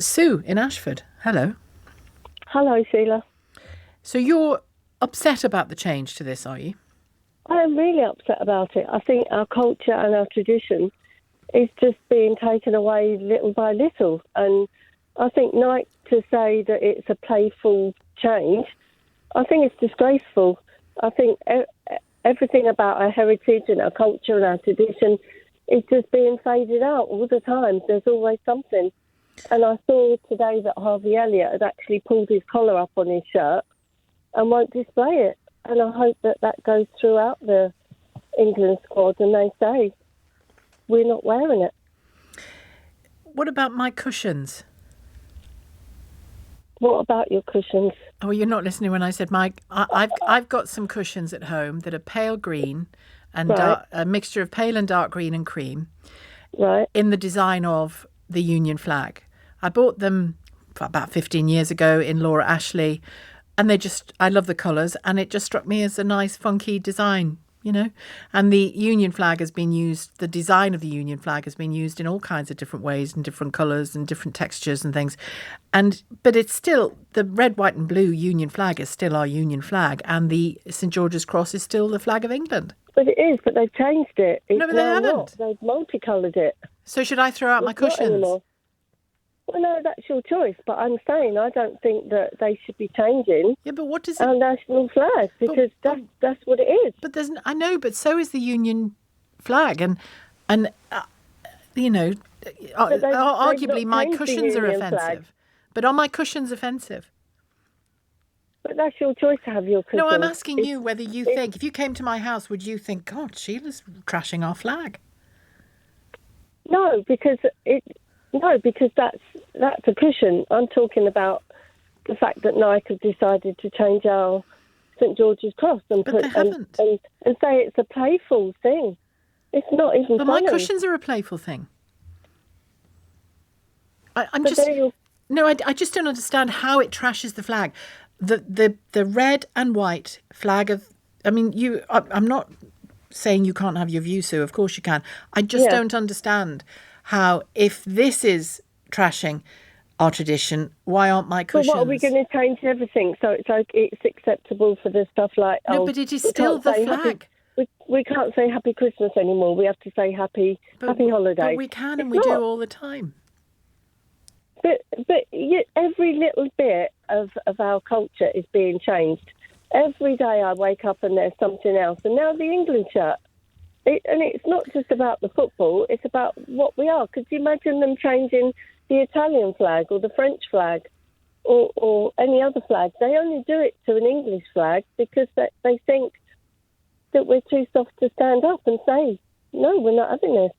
Sue in Ashford. Hello. Hello, Sheila. So you're upset about the change to this, are you? I am really upset about it. I think our culture and our tradition is just being taken away little by little. And I think Nike to say that it's a playful change, I think it's disgraceful. I think everything about our heritage and our culture and our tradition is just being faded out all the time. There's always something. And I saw today that Harvey Elliott had actually pulled his collar up on his shirt and won't display it. And I hope that that goes throughout the England squad and they say, we're not wearing it. What about my cushions? What about your cushions? Oh, you're not listening when I said I've got some cushions at home that are pale green and Right. a mixture of pale and dark green and cream Right. in the design of the Union flag. I bought them about 15 years ago in Laura Ashley, and I love the colours, and it just struck me as a nice, funky design, you know. And the Union flag has been used, the design of the Union flag has been used in all kinds of different ways and different colours and different textures and things. But it's still, the red, white and blue Union flag is still our Union flag, and the St George's Cross is still the flag of England. But it is, but they've changed it. No, but they now haven't. not. They've multicoloured it. So should I throw out my It's not cushions? anymore. Well, no, that's your choice. But I'm saying I don't think that they should be changing Yeah, but what does it... our national flag because that's what it is. But I know, but so is the Union flag, and you know, arguably not my changed the cushions are Union offensive. flag. But are my cushions offensive? But that's your choice to have your cushions. No, I'm asking you whether you think, if you came to my house, would you think, God, Sheila's trashing our flag? No, because that's a cushion. I'm talking about the fact that Nike have decided to change our St George's Cross and But they haven't. and say it's a playful thing. It's not even But funny. my cushions are a playful thing. I just don't understand how it trashes the flag. The red and white flag of, I mean, I'm not saying you can't have your view, Sue. Of course you can. I just don't understand how, if this is trashing our tradition, why aren't my cushions? But what are we going to change everything? So it's acceptable for the stuff like No, but it is still the flag. We can't say Happy Christmas anymore. We have to say Happy Holidays. But we can, and we do all the time. But every little bit of our culture is being changed. Every day I wake up and there's something else. And now the England shirt. And it's not just about the football, it's about what we are. Could you imagine them changing the Italian flag or the French flag or any other flag? They only do it to an English flag because they think that we're too soft to stand up and say, no, we're not having this.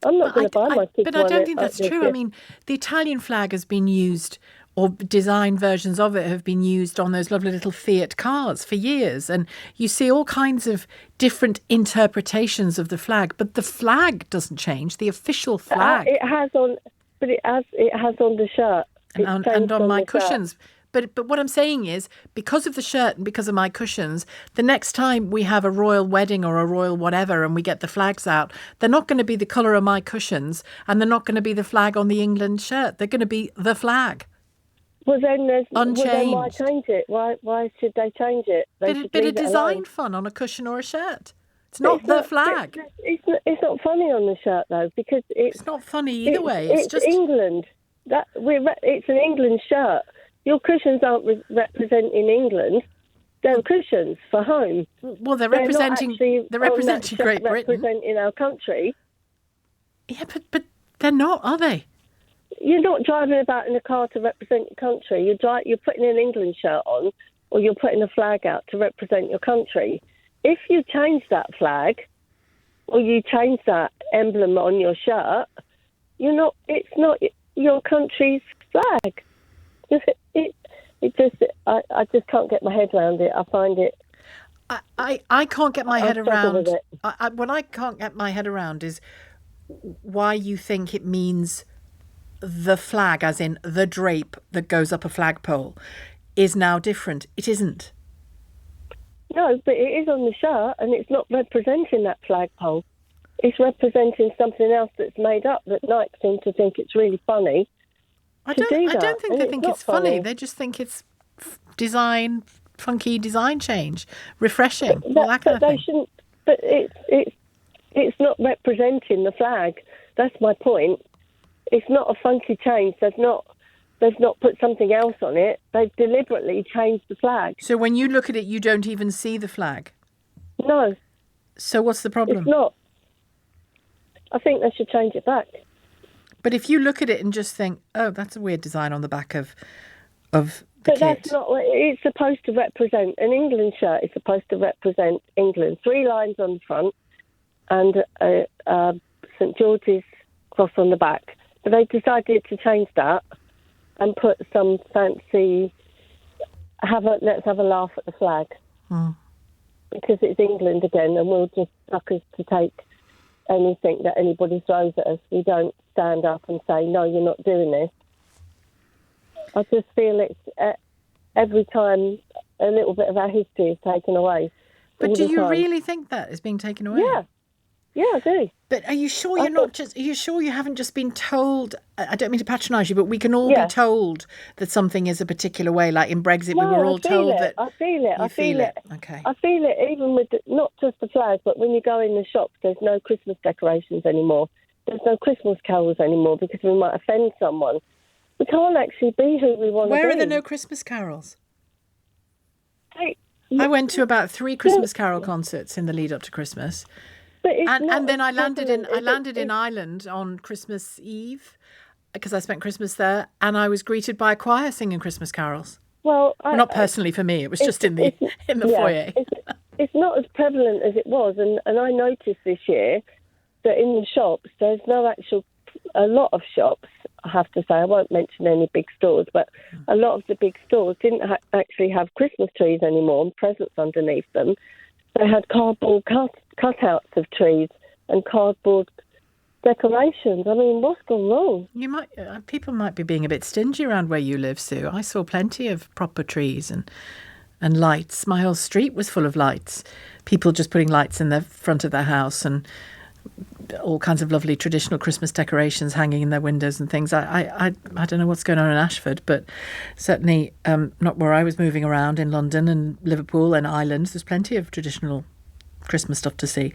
I'm not going to buy my kids. But I don't think that's true. I mean, the Italian flag has been used, or design versions of it have been used on those lovely little Fiat cars for years. And you see all kinds of different interpretations of the flag. But the flag doesn't change, the official flag. It has on the shirt. And on my cushions. But what I'm saying is, because of the shirt and because of my cushions, the next time we have a royal wedding or a royal whatever and we get the flags out, they're not going to be the colour of my cushions and they're not going to be the flag on the England shirt. They're going to be the flag. Well, then unchanged. Well, then why change it? Why should they change it? Bit of design fun on a cushion or a shirt. It's not the flag. It's not funny on the shirt, though, because it's not funny either way. It's just England. It's an England shirt. Your cushions aren't representing England. They're cushions for home. Well, they're representing Great Britain. Representing our country. Yeah, but they're not, are they? You're not driving about in a car to represent your country. You're putting an England shirt on, or you're putting a flag out to represent your country. If you change that flag, or you change that emblem on your shirt, it's not your country's flag. I just can't get my head around it. I find it. I can't get my head around. It. What I can't get my head around is why you think it means the flag, as in the drape that goes up a flagpole, is now different. It isn't. No, but it is on the shirt, and it's not representing that flagpole. It's representing something else that's made up that Nike seem to think it's really funny. I to do that. don't think and they think not it's funny. They just think it's funky design change, refreshing, all that kind of thing. Shouldn't. But it's not representing the flag. That's my point. It's not a funky change. They've not put something else on it. They've deliberately changed the flag. So when you look at it, you don't even see the flag? No. So what's the problem? It's not. I think they should change it back. But if you look at it and just think, oh, that's a weird design on the back of the But kit. that's not what it's supposed to represent. An England shirt is supposed to represent England. 3 lines on the front and St George's cross on the back. But they decided to change that and put some fancy, let's have a laugh at the flag. Because it's England again, and we'll just suckers to take anything that anybody throws at us. We don't stand up and say, no, you're not doing this. I just feel it's every time a little bit of our history is taken away. But do you really think that is being taken away? Yeah, I do. But are you sure are you sure you haven't just been told, I don't mean to patronise you, but we can all be told that something is a particular way, like in Brexit we were all told that. I feel it. I feel it. Okay. I feel it even with not just the flag, but when you go in the shops, there's no Christmas decorations anymore. There's no Christmas carols anymore because we might offend someone. We can't actually be who we want to be. Where are there no Christmas carols? I went to about 3 Christmas carol concerts in the lead up to Christmas. And then I landed in Ireland on Christmas Eve because I spent Christmas there, and I was greeted by a choir singing Christmas carols. Well, not personally for me; it was just in the foyer. It's not as prevalent as it was, and I noticed this year that in the shops there's a lot of shops. I have to say, I won't mention any big stores, but a lot of the big stores didn't actually have Christmas trees anymore and presents underneath them. They had cardboard cutouts of trees and cardboard decorations. I mean, what's gone wrong? People might be being a bit stingy around where you live, Sue. I saw plenty of proper trees and lights. My whole street was full of lights. People just putting lights in the front of their house and all kinds of lovely traditional Christmas decorations hanging in their windows and things. I don't know what's going on in Ashford, but certainly not where I was moving around in London and Liverpool and Ireland. There's plenty of traditional Christmas stuff to see.